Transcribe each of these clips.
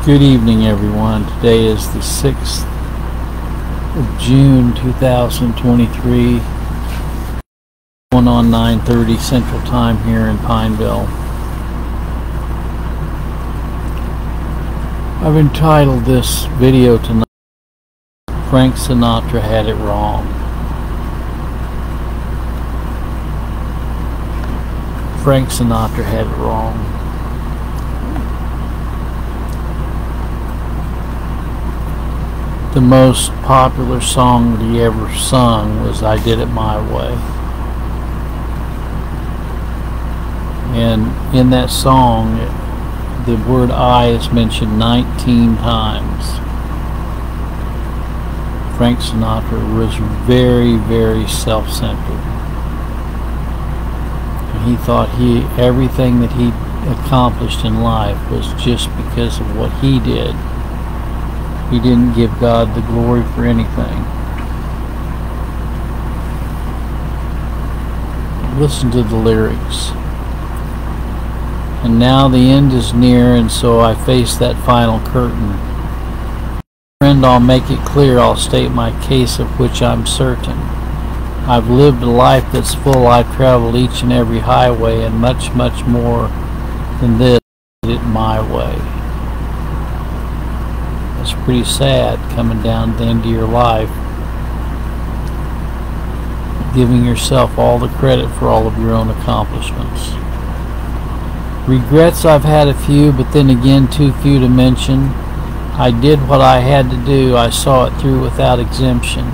Good evening, everyone. Today is the 6th of June 2023, going on 9:30 Central Time here in Pineville. I've entitled this video tonight, Frank Sinatra Had It Wrong. Frank Sinatra had it wrong. The most popular song that he ever sung was I Did It My Way. And in that song, the word I is mentioned 19 times. Frank Sinatra was very, very self-centered. He thought everything that he accomplished in life was just because of what he did. He didn't give God the glory for anything. Listen to the lyrics. And now the end is near, and so I face that final curtain. Friend, I'll make it clear, I'll state my case of which I'm certain. I've lived a life that's full, I've traveled each and every highway, and much, much more than this, I did it my way. It's pretty sad coming down to the end of your life, giving yourself all the credit for all of your own accomplishments. Regrets, I've had a few, but then again too few to mention. I did what I had to do, I saw it through without exemption.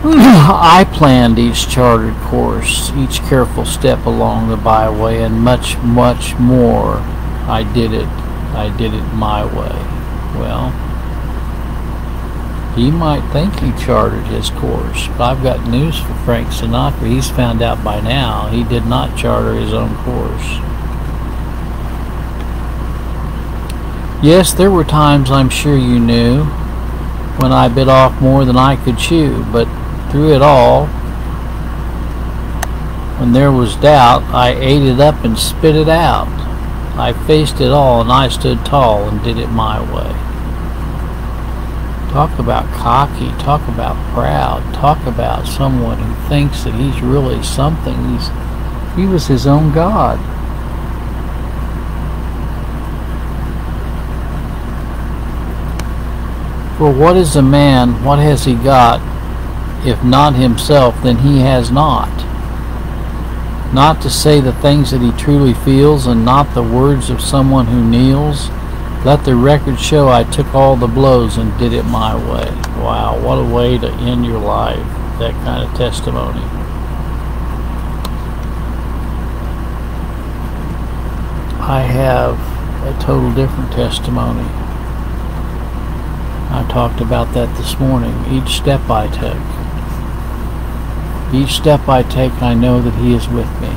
I planned each charted course, each careful step along the byway, and much, much more. I did it my way. Well, he might think he charted his course, but I've got news for Frank Sinatra. He's found out by now he did not charter his own course. Yes, there were times, I'm sure you knew, when I bit off more than I could chew, but through it all, when there was doubt, I ate it up and spit it out. I faced it all, and I stood tall and did it my way. Talk about cocky, talk about proud, talk about someone who thinks that he's really something. He was his own God. For what is a man, what has he got? If not himself, then he has not. Not to say the things that he truly feels, and not the words of someone who kneels. Let the record show I took all the blows and did it my way. Wow, what a way to end your life, that kind of testimony. I have a total different testimony. I talked about that this morning. Each step I took. Each step I take, I know that he is with me.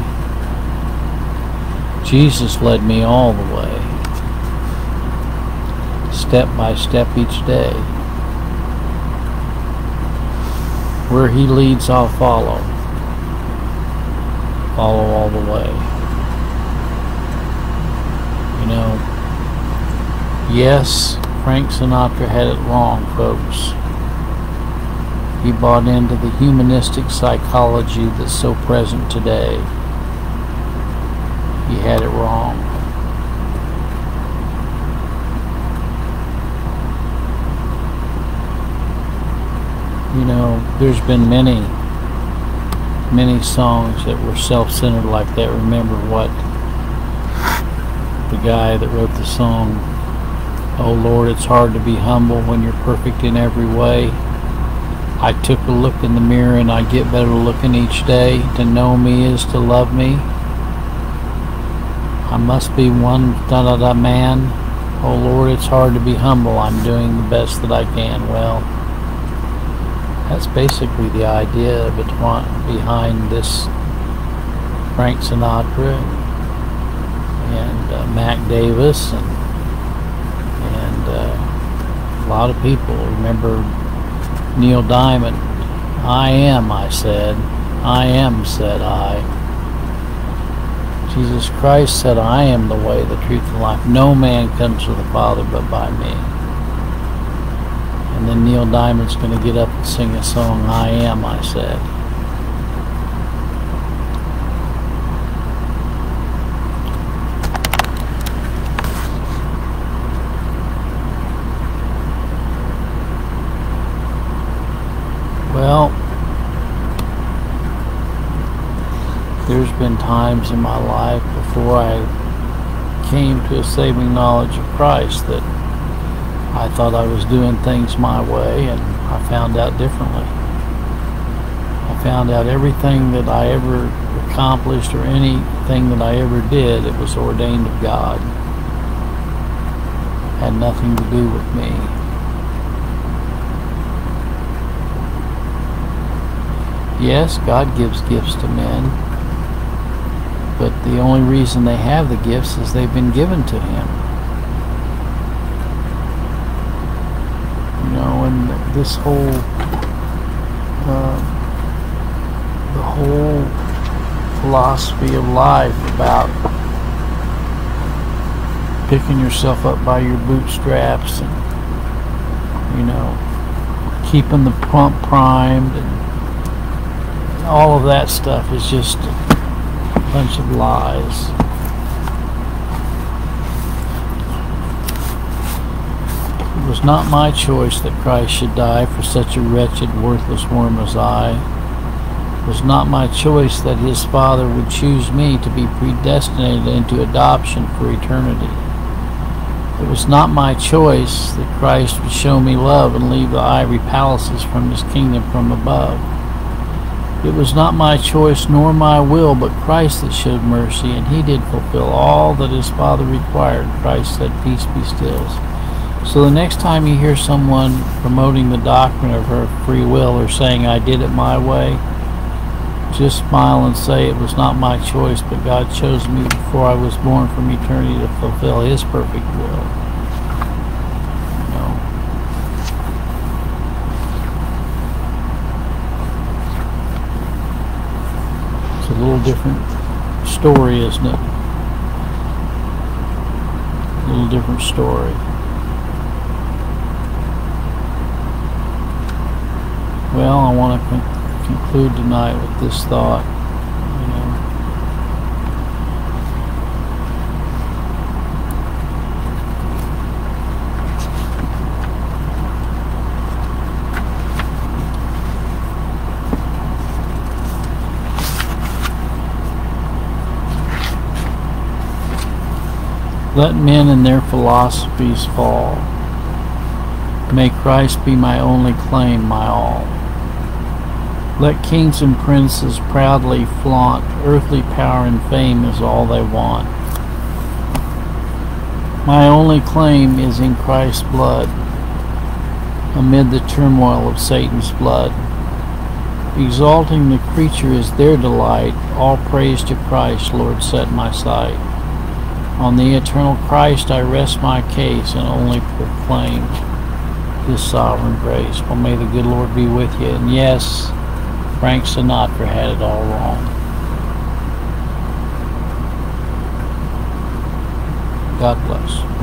Jesus led me all the way. Step by step each day. Where he leads, I'll follow. Follow all the way. You know, yes, Frank Sinatra had it wrong, folks. He bought into the humanistic psychology that's so present today. He had it wrong. You know, there's been many songs that were self-centered like that. Remember what the guy that wrote the song, "Oh Lord, it's hard to be humble when you're perfect in every way. I took a look in the mirror and I get better looking each day. To know me is to love me. I must be one da-da-da man. Oh Lord, it's hard to be humble. I'm doing the best that I can." Well, that's basically the idea behind this Frank Sinatra and Mac Davis and a lot of people. Remember Neil Diamond, "I am," I said. "I am," said I. Jesus Christ said, I am the way, the truth, and life. No man comes to the Father but by me. And then Neil Diamond's going to get up and sing a song, I Am, I Said. Well, there's been times in my life before I came to a saving knowledge of Christ that I thought I was doing things my way, and I found out differently. I found out everything that I ever accomplished or anything that I ever did, it was ordained of God. Had nothing to do with me. Yes, God gives gifts to men, but the only reason they have the gifts is they've been given to Him. You know, and this whole, the whole philosophy of life about picking yourself up by your bootstraps and, you know, keeping the pump primed and all of that stuff is just a bunch of lies. It was not my choice that Christ should die for such a wretched, worthless worm as I. It was not my choice that His Father would choose me to be predestinated into adoption for eternity. It was not my choice that Christ would show me love and leave the ivory palaces from His kingdom from above. It was not my choice nor my will, but Christ that showed mercy, and He did fulfill all that His Father required. Christ said, peace be still. So the next time you hear someone promoting the doctrine of her free will or saying, I did it my way, just smile and say, it was not my choice, but God chose me before I was born from eternity to fulfill His perfect will. A little different story, isn't it? A little different story. Well, I want to conclude tonight with this thought. Let men and their philosophies fall. May Christ be my only claim, my all. Let kings and princes proudly flaunt, earthly power and fame is all they want. My only claim is in Christ's blood, amid the turmoil of Satan's blood. Exalting the creature is their delight, all praise to Christ, Lord, set my sight. On the eternal Christ I rest my case and only proclaim His sovereign grace. Well, may the good Lord be with you. And yes, Frank Sinatra had it all wrong. God bless.